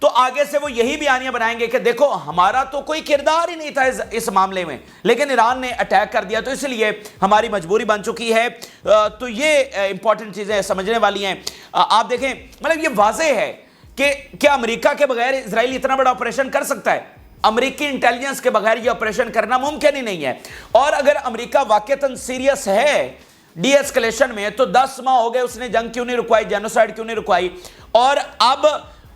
تو آگے سے وہ یہی بیانیاں بنائیں گے کہ دیکھو ہمارا تو کوئی کردار ہی نہیں تھا اس معاملے میں، لیکن ایران نے اٹیک کر دیا تو اس لیے ہماری مجبوری بن چکی ہے۔ تو یہ امپورٹنٹ چیزیں سمجھنے والی ہیں۔ آپ دیکھیں مطلب یہ واضح ہے کہ کیا امریکہ کے بغیر اسرائیل اتنا بڑا آپریشن کر سکتا ہے؟ امریکی انٹیلیجنس کے بغیر یہ آپریشن کرنا ممکن ہی نہیں ہے۔ اور اگر امریکہ واقعتاً سیریس ہے ڈی ایسکلیشن میں تو 10 ماہ ہو گئے اس نے جنگ کیوں نہیں رکوائی، جینوسائیڈ کیوں نہیں رکوائی، اور اب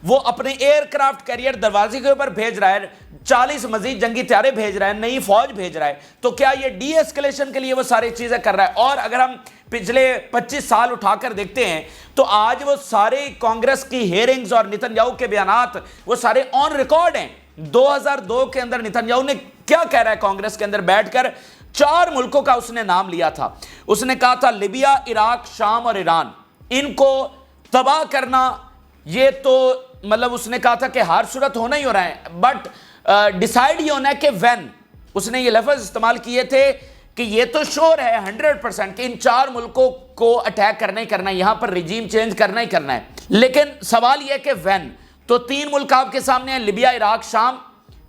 وہ اپنے ایئر کرافٹ کیریئر دروازے کے اوپر بھیج رہا ہے، 40 مزید جنگی طیارے بھیج رہا ہے، نئی فوج بھیج رہا ہے، تو کیا یہ ڈی ایسکلیشن کے لیے وہ ساری چیزیں کر رہا ہے؟ اور اگر ہم پچھلے 25 سال اٹھا کر دیکھتے ہیں تو آج وہ سارے کانگریس کی ہیئرنگز اور نتن یاہو کے بیانات وہ سارے آن ریکارڈ ہیں۔ 2002 کے اندر نتن یاہو نے کیا کہہ رہا ہے کانگریس کے اندر بیٹھ کر؟ 4 ملکوں کا اس نے نام لیا تھا۔ اس نے کہا تھا لیبیا، عراق، شام اور ایران، ان کو تباہ کرنا، یہ تو مطلب اس نے کہا تھا کہ ہر صورت ہونا ہی ہو رہا ہے، بٹ ڈیسائیڈ یہ ہونا ہے کہ وین۔ اس نے یہ لفظ استعمال کیے تھے کہ یہ تو شور ہے 100% کہ ان 4 ملکوں کو اٹیک کرنا ہی کرنا ہے، یہاں پر رجیم چینج کرنا ہی کرنا ہے، لیکن سوال یہ کہ وین۔ تو 3 ملک آپ کے سامنے ہیں، لیبیا، عراق، شام،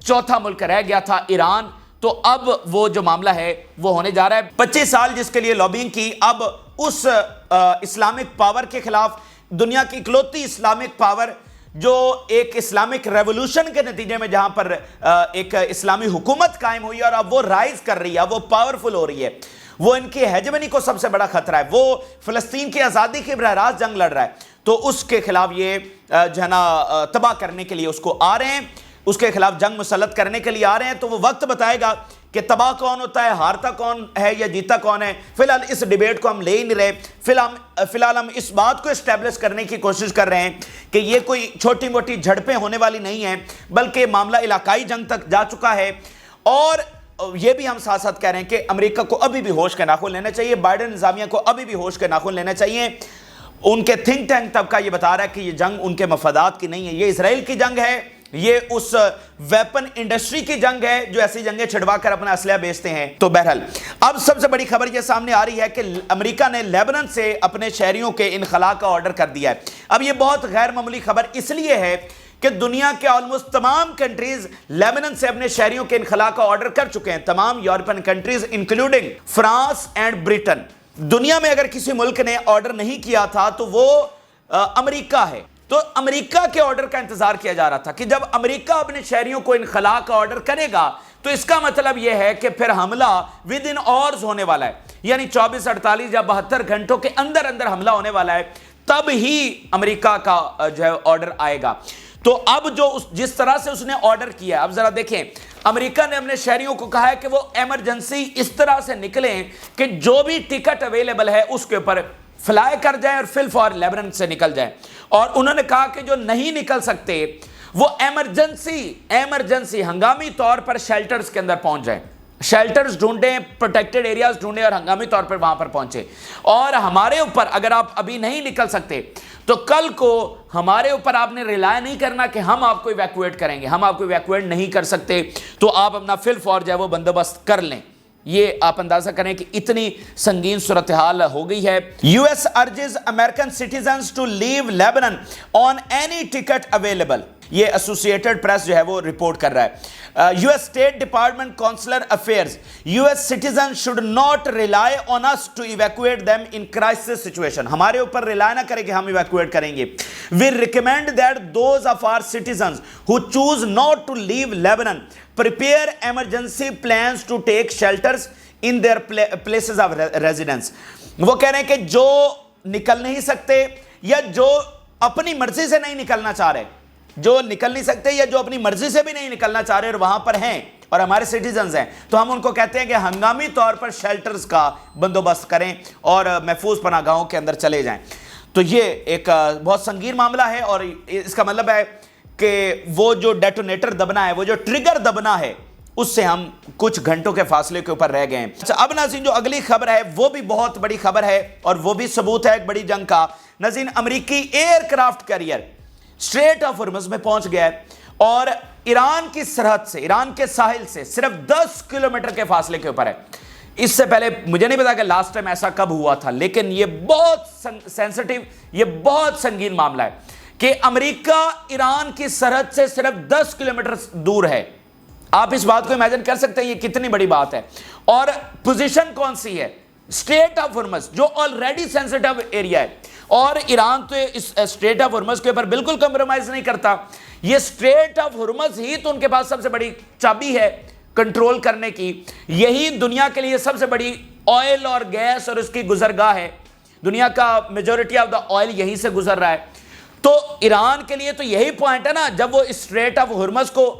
4تھا ملک رہ گیا تھا ایران۔ تو اب وہ جو معاملہ ہے وہ ہونے جا رہا ہے۔ 25 سال جس کے لیے لابنگ کی، اب اس اسلامک پاور کے خلاف، دنیا کی اکلوتی اسلامک پاور جو ایک اسلامک ریولوشن کے نتیجے میں جہاں پر ایک اسلامی حکومت قائم ہوئی اور اب وہ رائز کر رہی ہے، وہ پاورفل ہو رہی ہے، وہ ان کی ہیجمنی کو سب سے بڑا خطرہ ہے، وہ فلسطین کی آزادی کی براہ راست جنگ لڑ رہا ہے، تو اس کے خلاف یہ جو ہے نا تباہ کرنے کے لیے اس کو آ رہے ہیں، اس کے خلاف جنگ مسلط کرنے کے لیے آ رہے ہیں۔ تو وہ وقت بتائے گا کہ تباہ کون ہوتا ہے، ہارتا کون ہے یا جیتا کون ہے۔ فی الحال اس ڈیبیٹ کو ہم لے ہی نہیں رہے، فی الحال ہم اس بات کو اسٹیبلش کرنے کی کوشش کر رہے ہیں کہ یہ کوئی چھوٹی موٹی جھڑپیں ہونے والی نہیں ہیں، بلکہ معاملہ علاقائی جنگ تک جا چکا ہے۔ اور یہ بھی ہم ساتھ ساتھ کہہ رہے ہیں کہ امریکہ کو ابھی بھی ہوش کے ناخن لینا چاہیے، بائیڈن انتظامیہ کو ابھی بھی ہوش کے ناخن لینا چاہیے۔ ان کے تھنک ٹینک طبقہ یہ بتا رہا ہے کہ یہ جنگ ان کے مفادات کی نہیں ہے، یہ اسرائیل کی جنگ ہے، یہ اس ویپن انڈسٹری کی جنگ ہے جو ایسی جنگیں چھڑوا کر اپنا اسلحہ بیچتے ہیں۔ تو بہرحال اب سب سے بڑی خبر یہ سامنے آ رہی ہے کہ امریکہ نے لیبنان سے اپنے شہریوں کے انخلاء کا آرڈر کر دیا ہے۔ اب یہ بہت غیر معمولی خبر اس لیے ہے کہ دنیا کے آلموسٹ تمام کنٹریز لیبنان سے اپنے شہریوں کے انخلاء کا آرڈر کر چکے ہیں، تمام European countries including France and Britain. دنیا میں اگر کسی ملک نے آرڈر نہیں کیا تھا تو وہ امریکہ ہے۔ تو امریکہ کے آرڈر کا انتظار کیا جا رہا تھا کہ جب امریکہ اپنے شہریوں کو انخلاء کا آرڈر کرے گا تو اس کا مطلب یہ ہے کہ پھر حملہ ود ان آورز ہونے والا ہے، یعنی 24 48 یا 72 گھنٹوں کے اندر اندر حملہ ہونے والا ہے، تب ہی امریکہ کا جو ہے آرڈر آئے گا۔ تو اب جو جس طرح سے اس نے آرڈر کیا، اب ذرا دیکھیں، امریکہ نے اپنے شہریوں کو کہا ہے کہ وہ ایمرجنسی اس طرح سے نکلیں کہ جو بھی ٹکٹ اویلیبل ہے اس کے اوپر فلائی کر جائیں اور فی الفور لیبنان سے نکل جائیں۔ اور انہوں نے کہا کہ جو نہیں نکل سکتے وہ ایمرجنسی ہنگامی طور پر شیلٹرز کے اندر پہنچ جائیں، شیلٹرز ڈھونڈیں، پروٹیکٹڈ ایریاز ڈھونڈیں اور ہنگامی طور پر وہاں پر پہنچے۔ اور ہمارے اوپر اگر آپ ابھی نہیں نکل سکتے تو کل کو ہمارے اوپر آپ نے ریلائے نہیں کرنا کہ ہم آپ کو ایویکویٹ کریں گے، ہم آپ کو ایویکویٹ نہیں کر سکتے، تو آپ اپنا فی الفور جو ہے وہ بندوبست کر لیں۔ یہ آپ اندازہ کریں کہ اتنی سنگین صورتحال ہو گئی ہے۔ U S urges American citizens to leave Lebanon on any ticket available, یہ ایسوسیٹڈ پریس جو ہے وہ رپورٹ کر رہا ہے۔ U S state department consular affairs, U S citizen should not rely on us to evacuate them in crisis situation, ہمارے اوپر rely نہ کرے کہ ہم ایویکویٹ کریں گے۔ We recommend that those of our citizens who choose not to leave Lebanon prepare emergency plans to take shelters in their places of residence۔ وہ کہہ رہے ہیں کہ جو نکل نہیں سکتے یا جو اپنی مرضی سے نہیں نکلنا چاہ رہے، جو نکل نہیں سکتے یا جو اپنی مرضی سے بھی نہیں نکلنا چاہ رہے اور وہاں پر ہیں اور ہمارے سٹیزنز ہیں، تو ہم ان کو کہتے ہیں کہ ہنگامی طور پر شیلٹرز کا بندوبست کریں اور محفوظ پناہ گاہوں کے اندر چلے جائیں۔ تو یہ ایک بہت سنگین معاملہ ہے اور اس کا مطلب ہے کہ وہ جو ڈیٹونیٹر دبنا ہے، وہ جو ٹریگر دبنا ہے، اس سے ہم کچھ گھنٹوں کے فاصلے کے اوپر رہ گئے ہیں۔ اچھا اب ناظرین جو اگلی خبر ہے وہ بھی بہت بڑی خبر ہے اور وہ بھی ثبوت ہے ایک بڑی جنگ کا۔ ناظرین امریکی aircraft carrier Strait of Hormuz میں پہنچ گیا ہے اور ایران کی سرحد سے، ایران کے ساحل سے صرف 10 کلومیٹر کے فاصلے کے اوپر ہے۔ اس سے پہلے مجھے نہیں پتا کہ لاسٹ ٹائم ایسا کب ہوا تھا، لیکن یہ بہت سینسٹیو، یہ بہت سنگین معاملہ ہے۔ کہ امریکہ ایران کی سرحد سے صرف 10 کلومیٹر دور ہے. آپ اس بات کو امیجن کر سکتے ہیں یہ کتنی بڑی بات ہے. اور پوزیشن کون سی ہے؟ اسٹریٹ آف ہرمز جو آلریڈی سینسٹیو ایریا ہے, اور ایران تو اس اسٹریٹ آف ہرمز کے اوپر بالکل کمپرومائز نہیں کرتا. یہ اسٹریٹ آف ہرمز ہی تو ان کے پاس سب سے بڑی چابی ہے کنٹرول کرنے کی. یہی دنیا کے لیے سب سے بڑی آئل اور گیس اور اس کی گزرگاہ ہے. دنیا کا میجورٹی آف دا آئل یہیں سے گزر رہا ہے. تو ایران کے لیے تو یہی پوائنٹ ہے نا, جب وہ اسٹریٹ آف ہرمز کو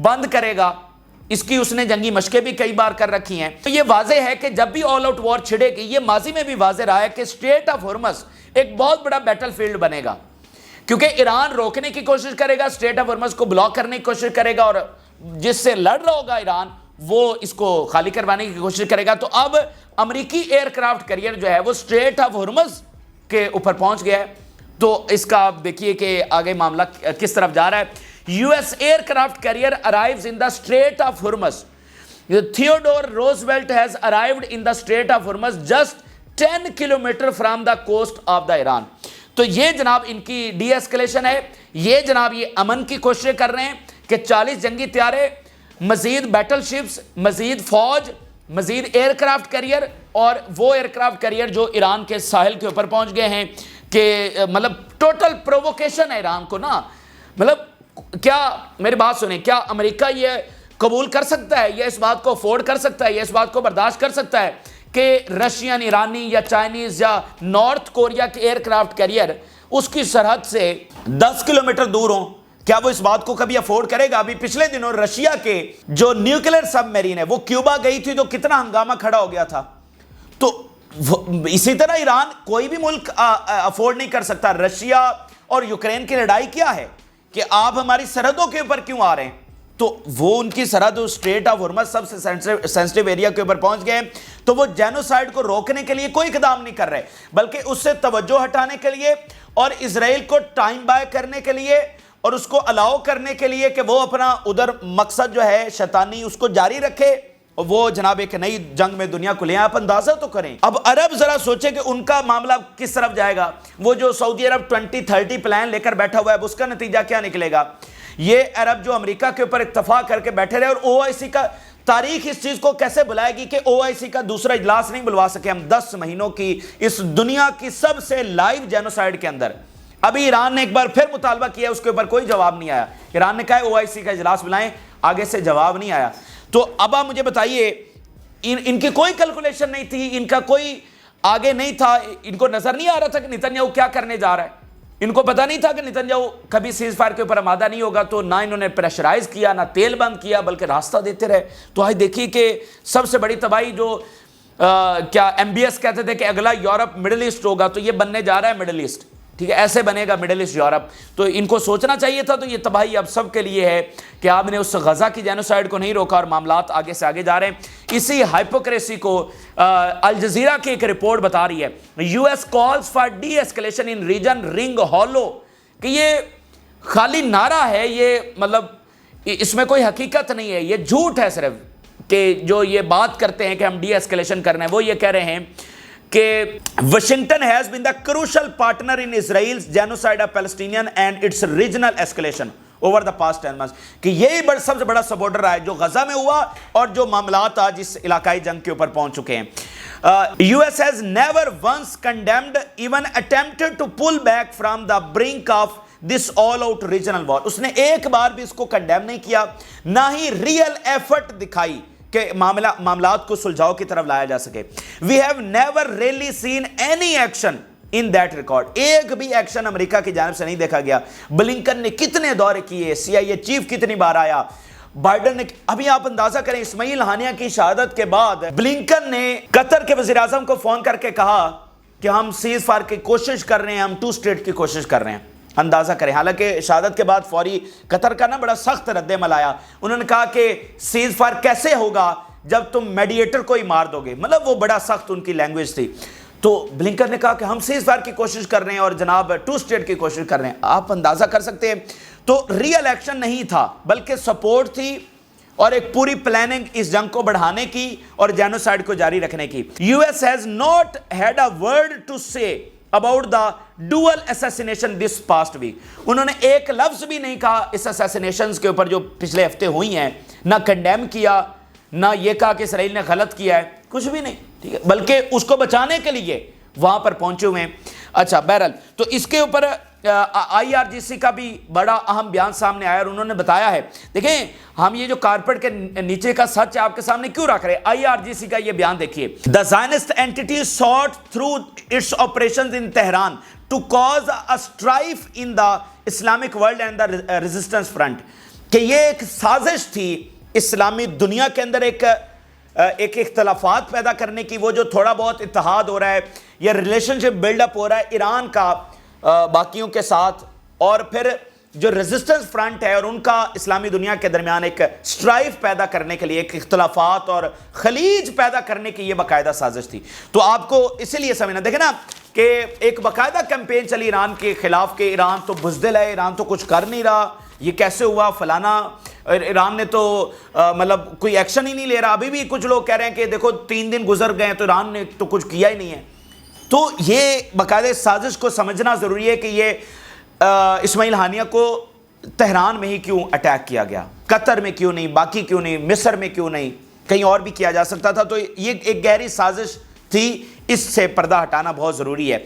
بند کرے گا, اس کی اس نے جنگی مشقیں بھی کئی بار کر رکھی ہیں, تو یہ واضح ہے کہ جب بھی آل آؤٹ وار چھڑے گی, یہ ماضی میں بھی واضح رہا ہے کہ اسٹریٹ آف ہرمز ایک بہت بڑا بیٹل فیلڈ بنے گا, کیونکہ ایران روکنے کی کوشش کرے گا, اسٹریٹ آف ہرمز کو بلاک کرنے کی کوشش کرے گا, اور جس سے لڑ رہا ہوگا ایران وہ اس کو خالی کروانے کی کوشش کرے گا. تو اب امریکی ایئر کرافٹ کیریئر جو ہے وہ اسٹریٹ آف ہرمز کے اوپر پہنچ گیا ہے. تو اس کا آپ دیکھیے کہ آگے معاملہ کس طرف جا رہا ہے. US aircraft carrier arrives in the Strait of Hormuz. Theodore Roosevelt has arrived in the Strait of Hormuz just 10 kilometer from the coast of the Iran. تو یہ جناب ان کی ڈی ایسکلیشن ہے, یہ جناب یہ امن کی کوششیں کر رہے ہیں کہ 40 جنگی طیارے, مزید بیٹل شپس, مزید فوج, مزید ایئر کرافٹ کیریئر, اور وہ ایئر کرافٹ کیریئر جو ایران کے ساحل کے اوپر پہنچ گئے ہیں کہ مطلب ٹوٹل پرووکیشن ہے ایران کو نا. مطلب کیا میری بات سنیں, کیا امریکہ یہ قبول کر سکتا ہے, یا اس بات کو افورڈ کر سکتا ہے, یا اس بات کو برداشت کر سکتا ہے کہ رشین, ایرانی یا چائنیز یا نارتھ کوریا کے ایئر کرافٹ کیریئر اس کی سرحد سے 10 کلومیٹر دور ہوں؟ کیا وہ اس بات کو کبھی افورڈ کرے گا؟ ابھی پچھلے دنوں رشیا کے جو نیوکلیر سب میرین ہے وہ کیوبا گئی تھی, تو کتنا ہنگامہ کھڑا ہو گیا تھا. تو اسی طرح ایران کوئی بھی ملک افورڈ نہیں کر سکتا. رشیا اور یوکرین کی لڑائی کیا ہے کہ آپ ہماری سرحدوں کے اوپر کیوں آ رہے ہیں؟ تو وہ ان کی سرحد اسٹریٹ آف ہرمز سب سے سینسٹیو ایریا کے اوپر پہنچ گئے, تو وہ جینوسائیڈ کو روکنے کے لیے کوئی اقدام نہیں کر رہے, بلکہ اس سے توجہ ہٹانے کے لیے اور اسرائیل کو ٹائم بائی کرنے کے لیے اور اس کو الاؤ کرنے کے لیے کہ وہ اپنا ادھر مقصد جو ہے شیطانی اس کو جاری رکھے, وہ جناب ایک نئی جنگ میں دنیا کو لے. آپ اندازہ تو کریں, اب عرب ذرا سوچیں کہ ان کا معاملہ کس طرف جائے گا. وہ جو سعودی عرب 2030 پلان لے کر بیٹھا ہوا ہے, اس کا نتیجہ کیا نکلے گا؟ یہ عرب جو امریکہ کے اوپر اتفاق کر کے بیٹھے رہے, اور OIC کا تاریخ اس چیز کو کیسے بلائے گی کہ OIC کا دوسرا اجلاس نہیں بلوا سکے ہم 10 مہینوں کی اس دنیا کی سب سے لائیو جینوسائیڈ کے اندر. ابھی ایران نے ایک بار پھر مطالبہ کیا, اس کے اوپر کوئی جواب نہیں آیا. ایران نے کہا OIC کا اجلاس بلائیں, آگے سے جواب نہیں آیا. تو اب آپ مجھے بتائیے, ان کی کوئی کیلکولیشن نہیں تھی, ان کا کوئی آگے نہیں تھا, ان کو نظر نہیں آ رہا تھا کہ نتنیاہو کیا کرنے جا رہا ہے. ان کو پتہ نہیں تھا کہ نتنیاہو کبھی سیز فائر کے اوپر آمادہ نہیں ہوگا, تو نہ انہوں نے پریشرائز کیا, نہ تیل بند کیا, بلکہ راستہ دیتے رہے. تو آج دیکھیے کہ سب سے بڑی تباہی جو کیا MBS کہتے تھے کہ اگلا یورپ مڈل ایسٹ ہوگا, تو یہ بننے جا رہا ہے مڈل ایسٹ. ٹھیک ہے, ایسے بنے گا مڈل ایسٹ یورپ. تو ان کو سوچنا چاہیے تھا. تو یہ تباہی اب سب کے لیے ہے کہ آپ نے اس غزہ کی جینوسائیڈ کو نہیں روکا, اور معاملات آگے سے آگے جا رہے ہیں. اسی ہائپوکریسی کو الجزیرہ کی ایک رپورٹ بتا رہی ہے, US calls for de-escalation in region ring hollow, کہ یہ خالی نعرہ ہے, یہ مطلب اس میں کوئی حقیقت نہیں ہے, یہ جھوٹ ہے صرف. کہ جو یہ بات کرتے ہیں کہ ہم ڈی ایسکلیشن کرنا ہے, وہ یہ کہہ رہے ہیں کہ Washington has been the crucial partner in Israel's genocide of Palestinians and its regional escalation over the past 10 months. کہ یہی سب سے بڑا سپورٹر رہا ہے جو غزہ میں ہوا اور جو معاملات آج اس علاقائی جنگ کے اوپر پہنچ چکے ہیں. US has never once condemned, even attempted to pull back from the brink of this all out regional war. اس نے ایک بار بھی اس کو کنڈیم نہیں کیا, نہ ہی ریئل ایفرٹ دکھائی کہ معاملات کو سلجھاؤ کی طرف لایا جا سکے. We have never really seen any action in that record. ایک بھی ایکشن امریکہ کی جانب سے نہیں دیکھا گیا. بلنکن نے کتنے دورے کیے, CIA چیف کتنی بار آیا, بائیڈن نے, ابھی آپ اندازہ کریں اسماعیل ہانیہ کی شہادت کے بعد بلنکن نے قطر کے وزیر اعظم کو فون کر کے کہا کہ ہم سیز فائر کی کوشش کر رہے ہیں, ہم 2 اسٹیٹ کی کوشش کر رہے ہیں. اندازہ کریں, حالانکہ شہادت کے بعد فوری قطر کا نا بڑا سخت رد عمل آیا. انہوں نے کہا کہ سیز فائر کیسے ہوگا جب تم میڈیٹر کو ہی مار دو گے, مطلب وہ بڑا سخت ان کی لینگویج تھی. تو بلنکن نے کہا کہ ہم سیز فائر کی کوشش کر رہے ہیں اور جناب 2 اسٹیٹ کی کوشش کر رہے ہیں. آپ اندازہ کر سکتے ہیں. تو ریئل ایکشن نہیں تھا, بلکہ سپورٹ تھی اور ایک پوری پلاننگ اس جنگ کو بڑھانے کی اور جینوسائیڈ کو جاری رکھنے کی. US has not had a word to say about the dual assassination this past week. انہوں نے ایک لفظ بھی نہیں کہا اس assassinations کے اوپر جو پچھلے ہفتے ہوئی ہیں, نہ کنڈیم کیا, نہ یہ کہا کہ اسرائیل نے غلط کیا ہے, کچھ بھی نہیں, ٹھیک ہے, بلکہ اس کو بچانے کے لیے وہاں پر پہنچے ہوئے ہیں. اچھا بہرحال تو اس کے اوپر آئی آر جی سی کا بھی بڑا اہم بیان سامنے آیا اور انہوں نے بتایا ہے. دیکھیں ہم یہ جو کارپیٹ کے نیچے کا سچ آپ کے سامنے کیوں رکھ رہے ہیں, آئی آر جی سی کا یہ بیان دیکھیے. The Zionist entity sought through its operations in Tehran to cause a strife in the Islamic world and the resistance front. کہ یہ ایک سازش تھی اسلامی دنیا کے اندر ایک اختلافات پیدا کرنے کی. وہ جو تھوڑا بہت اتحاد ہو رہا ہے یا ریلیشن شپ بلڈ اپ ہو رہا ہے ایران کا باقیوں کے ساتھ, اور پھر جو ریزسٹنس فرنٹ ہے اور ان کا اسلامی دنیا کے درمیان ایک سٹرائف پیدا کرنے کے لیے, ایک اختلافات اور خلیج پیدا کرنے کی یہ باقاعدہ سازش تھی. تو آپ کو اسی لیے سمجھنا, دیکھیں نا کہ ایک باقاعدہ کیمپین چلی ایران کے خلاف کہ ایران تو بزدل ہے, ایران تو کچھ کر نہیں رہا, یہ کیسے ہوا فلانا, ایران نے تو مطلب کوئی ایکشن ہی نہیں لے رہا. ابھی بھی کچھ لوگ کہہ رہے ہیں کہ دیکھو 3 دن گزر گئے تو ایران نے تو کچھ کیا ہی نہیں ہے. تو یہ باقاعدہ سازش کو سمجھنا ضروری ہے کہ یہ اسماعیل ہانیہ کو تہران میں ہی کیوں اٹیک کیا گیا, قطر میں کیوں نہیں, باقی کیوں نہیں, مصر میں کیوں نہیں, کہیں اور بھی کیا جا سکتا تھا. تو یہ ایک گہری سازش تھی, اس سے پردہ ہٹانا بہت ضروری ہے.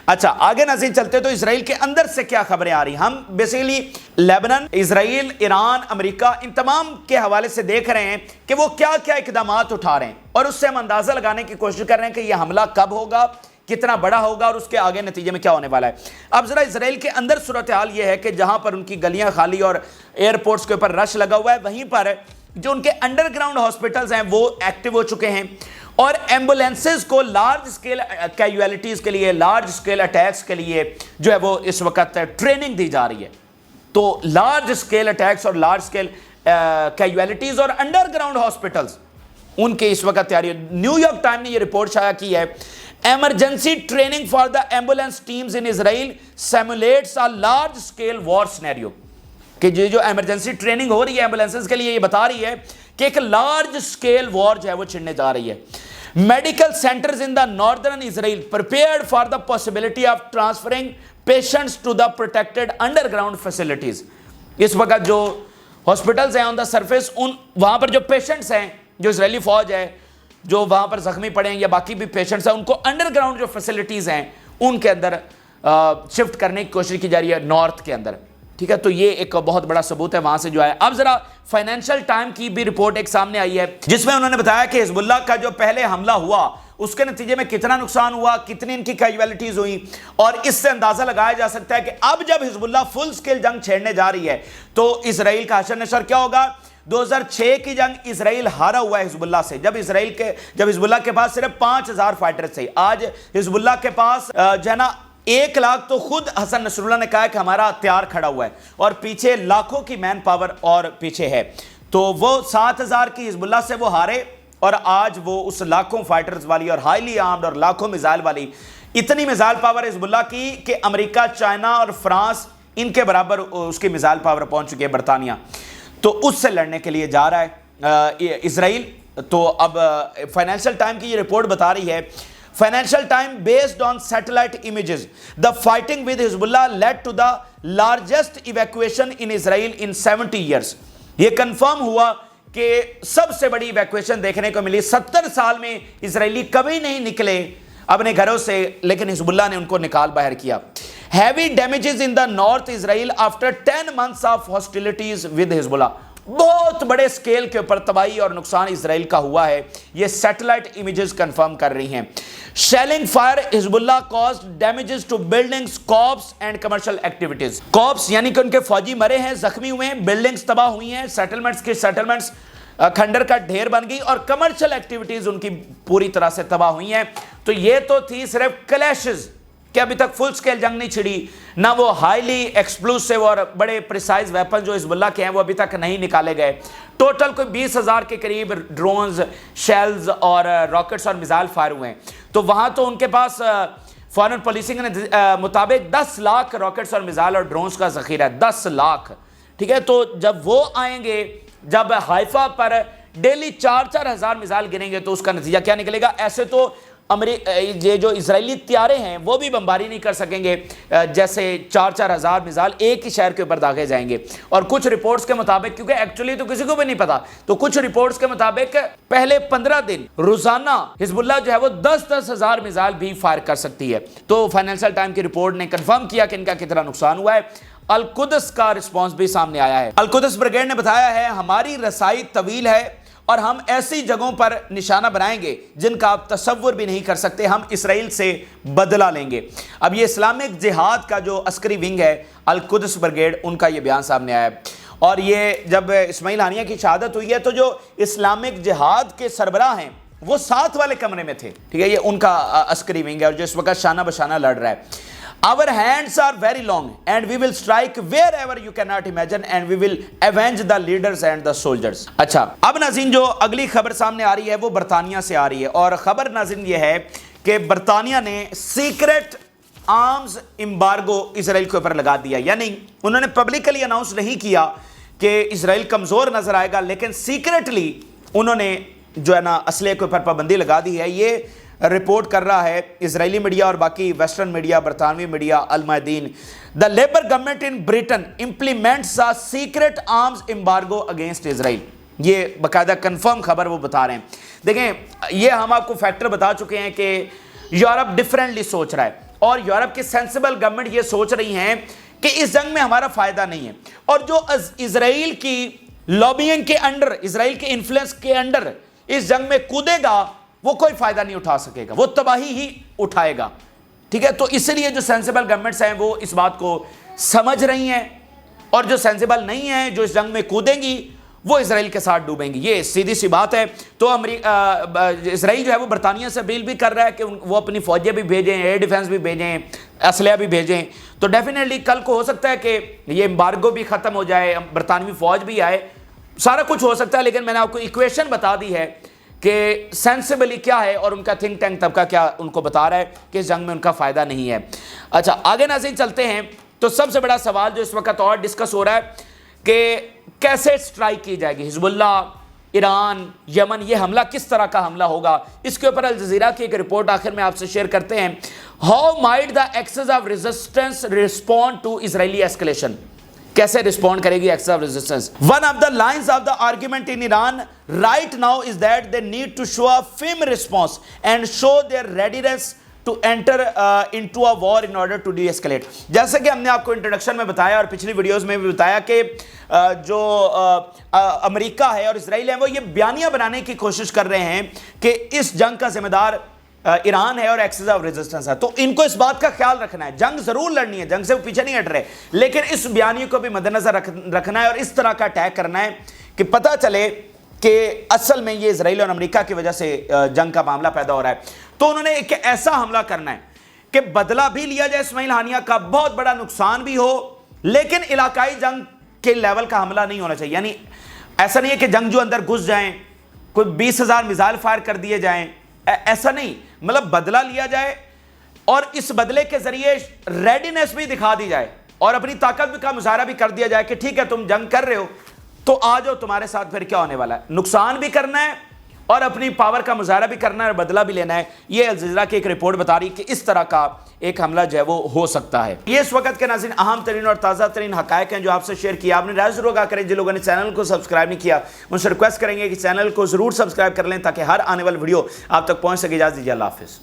اچھا آگے ناظرین چلتے تو اسرائیل کے اندر سے کیا خبریں آ رہی. ہم بیسیکلی لیبنان, اسرائیل, ایران, امریکہ ان تمام کے حوالے سے دیکھ رہے ہیں کہ وہ کیا کیا اقدامات اٹھا رہے ہیں, اور اس سے ہم اندازہ لگانے کی کوشش کر رہے ہیں کہ یہ حملہ کب ہوگا, کتنا بڑا ہوگا, اور اس کے آگے نتیجے میں کیا ہونے والا ہے. اب ذرا اسرائیل کے اندر صورتحال یہ ہے کہ جہاں پر ان کی گلیاں خالی اور ایئرپورٹس کے اوپر رش لگا ہوا ہے, وہیں پر جو ان کے انڈر گراؤنڈ ہاسپٹلز ہیں وہ ایکٹیو ہو چکے ہیں, اور ایمبولینسز کو لارج اسکیل کیجویلٹیز کے لیے, لارج اسکیل اٹیکس کے لیے جو ہے وہ اس وقت ٹریننگ دی جا رہی ہے. تو لارج اسکیل اٹیکس اور لارج اسکیل کیجویلٹیز اور انڈر گراؤنڈ ہاسپٹلز ان کے اس وقت تیاری ہے. نیو یارک ٹائم نے یہ رپورٹ شائع کی ہے, emergency training for the ambulance teams in Israel simulates a large scale war scenario. کہ جو ایمرجنسی ٹریننگ ہو رہی ہے ایمبولینسز کے لیے, یہ بتا رہی ہے کہ ایک لارج اسکیل وار جو ہے وہ چھڑنے جا رہی ہے. Medical centres in the northern Israel prepared for the possibility of transferring patients to the protected underground facilities. اس وقت جو ہاسپٹلز ہیں آن دا سرفیس, وہاں پر جو پیشنٹس ہیں, جو اسرائیلی فوج ہے جو وہاں پر زخمی پڑے ہیں یا باقی بھی پیشنٹس ہیں, ان کو انڈر گراؤنڈ جو فیسلٹیز ہیں ان کے اندر شفٹ کرنے کی کوشش کی جا رہی ہے نارتھ کے اندر. ٹھیک ہے, تو یہ ایک بہت بڑا ثبوت ہے وہاں سے جو ہے. اب ذرا فائنینشل ٹائم کی بھی رپورٹ ایک سامنے آئی ہے, جس میں انہوں نے بتایا کہ حزب اللہ کا جو پہلے حملہ ہوا اس کے نتیجے میں کتنا نقصان ہوا, کتنی ان کی کیجویلٹیز ہوئی, اور اس سے اندازہ لگایا جا سکتا ہے کہ اب جب حزب اللہ فل سکیل جنگ چھیڑنے جا رہی ہے تو اسرائیل کا حشر نشر کیا ہوگا. 2006 کی جنگ اسرائیل ہارا ہوا ہے حزب اللہ سے, جب حزب اللہ کے پاس صرف 5000 فائٹر تھے. آج حزب اللہ کے پاس جو ہے نا 1 لاکھ, تو خود حسن نصر اللہ نے کہا کہ ہمارا ہتھیار کھڑا ہوا ہے, اور پیچھے لاکھوں کی مین پاور اور پیچھے ہے. تو وہ 7000 کی حزب اللہ سے وہ ہارے, اور آج وہ اس لاکھوں فائٹرز والی اور ہائیلی آرمڈ اور لاکھوں میزائل والی, اتنی میزائل پاور حزب اللہ کی کہ امریکہ, چائنا اور فرانس ان کے برابر اس کی میزائل پاور پہنچ چکی ہے, برطانیہ. تو اس سے لڑنے کے لیے جا رہا ہے اسرائیل. تو اب فائنینشل ٹائم کی یہ رپورٹ بتا رہی ہے, Financial Times based on satellite images the fighting with Hezbollah led to the largest evacuation in Israel in 70 years. یہ کنفرم ہوا کہ سب سے بڑی ایویکویشن دیکھنے کو ملی 70 سال میں. اسرائیلی کبھی نہیں نکلے اپنے گھروں سے, لیکن حزب اللہ نے ان کو نکال باہر کیا. Heavy damages in the North Israel after 10 months of hostilities with Hezbollah. بہت بڑے سکیل کے اوپر تباہی اور نقصان اسرائیل کا ہوا ہے, یہ سیٹلائٹ امیجز کنفرم کر رہی ہیں. Shelling fire Hezbollah caused damages to buildings, corps and commercial activities. Corps یعنی کہ ان کے فوجی مرے ہیں, زخمی ہوئے ہیں, بلڈنگز تباہ ہوئی ہیں, سیٹلمنٹس کھنڈر کا ڈھیر بن گئی, اور کمرشل ایکٹیویٹیز ان کی پوری طرح سے تباہ ہوئی ہیں. تو یہ تو تھی صرف کلیشز, کہ ابھی تک فل سکیل جنگ نہیں چھڑی, نہ وہ ہائیلی ایکسپلوسیو اور بڑے پریسائز ویپن جو حزب اللہ کے ہیں وہ ابھی تک نہیں نکالے گئے. ٹوٹل کوئی 20,000 کے قریب ڈرونز, شیلز اور راکٹس اور میزائل فائر ہوئے ہیں. تو وہاں تو ان کے پاس فارن پالیسی کے مطابق 10 لاکھ راکٹس اور میزائل اور ڈرونز کا ذخیرہ ہے, 10 لاکھ. ٹھیک ہے, تو جب وہ آئیں گے, جب حائفہ پر ڈیلی 4,000 میزائل گریں گے تو اس کا نتیجہ کیا نکلے گا. ایسے تو یہ جو اسرائیلی طیارے ہیں وہ بھی بمباری نہیں کر سکیں گے، جیسے 4,000 میزائل ایک ہی شہر کے اوپر داغے جائیں گے۔ اور کچھ رپورٹس کے مطابق، کیونکہ ایکچولی تو کسی کو بھی نہیں پتا، تو کچھ رپورٹس کے مطابق پہلے 15 دن روزانہ حزب اللہ جو ہے وہ 10,000 ہزار میزائل بھی فائر کر سکتی ہے۔ تو فائنینشل ٹائم کی رپورٹ نے کنفرم کیا کہ ان کا کتنا نقصان ہوا ہے۔ القدس کا رسپانس بھی سامنے آیا ہے۔ القدس بریگیڈ نے بتایا ہے ہماری رسائی طویل ہے اور ہم ایسی جگہوں پر نشانہ بنائیں گے جن کا آپ تصور بھی نہیں کر سکتے، ہم اسرائیل سے بدلہ لیں گے۔ اب یہ اسلامک جہاد کا جو عسکری ونگ ہے القدس بریگیڈ، ان کا یہ بیان سامنے آیا ہے۔ اور یہ جب اسماعیل ہانیہ کی شہادت ہوئی ہے تو جو اسلامک جہاد کے سربراہ ہیں وہ ساتھ والے کمرے میں تھے، ٹھیک ہے، یہ ان کا عسکری ونگ ہے اور جو اس وقت شانہ بشانہ لڑ رہا ہے۔ Our hands are very long and we will strike wherever you cannot imagine and we will avenge the leaders and the soldiers۔ اچھا، اب ناظرین جو اگلی خبر سامنے آ رہی ہے وہ برطانیہ سے آ رہی ہے، اور خبر ناظرین یہ ہے کہ برطانیہ نے سیکرٹ آرمز امبارگو اسرائیل کے اوپر لگا دیا، یعنی انہوں نے پبلکلی اناؤنس نہیں کیا کہ اسرائیل کمزور نظر آئے گا، لیکن سیکرٹلی انہوں نے جو ہے نا اسلحے کے اوپر پابندی لگا دی ہے۔ یہ رپورٹ کر رہا ہے اسرائیلی میڈیا اور باقی ویسٹرن میڈیا، برطانوی میڈیا، المعدین۔ The Labour government in Britain implements a secret arms embargo against Israel, یہ باقاعدہ کنفرم خبر وہ بتا رہے ہیں۔ دیکھیں، یہ ہم آپ کو فیکٹر بتا چکے ہیں کہ یورپ ڈیفرنٹلی سوچ رہا ہے، اور یورپ کی سینسیبل گورنمنٹ یہ سوچ رہی ہیں کہ اس جنگ میں ہمارا فائدہ نہیں ہے، اور جو اسرائیل کی لابینگ کے انڈر، اسرائیل کے انفلوئنس کے انڈر اس جنگ میں کودے گا وہ کوئی فائدہ نہیں اٹھا سکے گا، وہ تباہی ہی اٹھائے گا، ٹھیک ہے۔ تو اس لیے جو سینسیبل گورنمنٹس ہیں وہ اس بات کو سمجھ رہی ہیں، اور جو سینسیبل نہیں ہیں، جو اس جنگ میں کودیں گی، وہ اسرائیل کے ساتھ ڈوبیں گی، یہ سیدھی سی بات ہے۔ تو اسرائیل جو ہے وہ برطانیہ سے اپیل بھی کر رہا ہے کہ وہ اپنی فوجیں بھی بھیجیں، ایئر ڈیفنس بھی بھیجیں، اسلحہ بھی بھیجیں۔ تو ڈیفینیٹلی کل کو ہو سکتا ہے کہ یہ امبارگو بھی ختم ہو جائے، برطانوی فوج بھی آئے، سارا کچھ ہو سکتا ہے، لیکن میں نے آپ کو ایکویشن بتا دی ہے کہ سینسیبلی کیا ہے، اور ان کا تھنک ٹینک طبقہ کیا ان کو بتا رہا ہے کہ اس جنگ میں ان کا فائدہ نہیں ہے۔ اچھا، آگے ناظرین چلتے ہیں۔ تو سب سے بڑا سوال جو اس وقت اور ڈسکس ہو رہا ہے کہ کیسے سٹرائک کی جائے گی، حزب اللہ، ایران، یمن، یہ حملہ کس طرح کا حملہ ہوگا؟ اس کے اوپر الجزیرہ کی ایک رپورٹ آخر میں آپ سے شیئر کرتے ہیں۔ How might the axis of resistance respond to Israeli escalation, کیسے رسپونڈ کرے گی axis of resistance? One of the lines of the argument in Iran right now is that they need to show a firm response and show their readiness to enter into a war in order to de-escalate۔ جیسے کہ ہم نے آپ کو introduction میں بتایا اور پچھلی ویڈیوز میں بھی بتایا کہ جو امریکہ ہے اور اسرائیل ہے وہ یہ بیانیہ بنانے کی کوشش کر رہے ہیں کہ اس جنگ کا ذمہ دار ایران ہے اور ایکسس آف ریزسٹنس ہے۔ تو ان کو اس بات کا خیال رکھنا ہے، جنگ ضرور لڑنی ہے، جنگ سے وہ پیچھے نہیں ہٹ رہے، لیکن اس بیانیے کو بھی مد نظر رکھنا ہے اور اس طرح کا اٹیک کرنا ہے کہ پتہ چلے کہ اصل میں یہ اسرائیل اور امریکہ کی وجہ سے جنگ کا معاملہ پیدا ہو رہا ہے۔ تو انہوں نے ایک ایسا حملہ کرنا ہے کہ بدلہ بھی لیا جائے اسماعیل ہانیہ کا، بہت بڑا نقصان بھی ہو، لیکن علاقائی جنگ کے لیول کا حملہ نہیں ہونا چاہیے۔ یعنی ایسا نہیں ہے کہ جنگ جو اندر گھس جائیں، کوئی 20,000 میزائل فائر کر دیے جائیں، ایسا نہیں، مطلب بدلہ لیا جائے اور اس بدلے کے ذریعے ریڈینس بھی دکھا دی جائے اور اپنی طاقت کا مظاہرہ بھی کر دیا جائے کہ ٹھیک ہے تم جنگ کر رہے ہو تو آ جاؤ، تمہارے ساتھ پھر کیا ہونے والا ہے، نقصان بھی کرنا ہے اور اپنی پاور کا مظاہرہ بھی کرنا ہے اور بدلہ بھی لینا ہے۔ یہ الجزیرہ کی ایک رپورٹ بتا رہی کہ اس طرح کا ایک حملہ جو ہے وہ ہو سکتا ہے۔ یہ اس وقت کے ناظرین اہم ترین اور تازہ ترین حقائق ہیں جو آپ سے شیئر کیا۔ آپ نے رائے ضرور آگاہ کریں، جن لوگوں نے چینل کو سبسکرائب نہیں کیا ان سے ریکویسٹ کریں گے کہ چینل کو ضرور سبسکرائب کر لیں تاکہ ہر آنے والی ویڈیو آپ تک پہنچ سکے۔ اجازت دیجیے، اللہ حافظ۔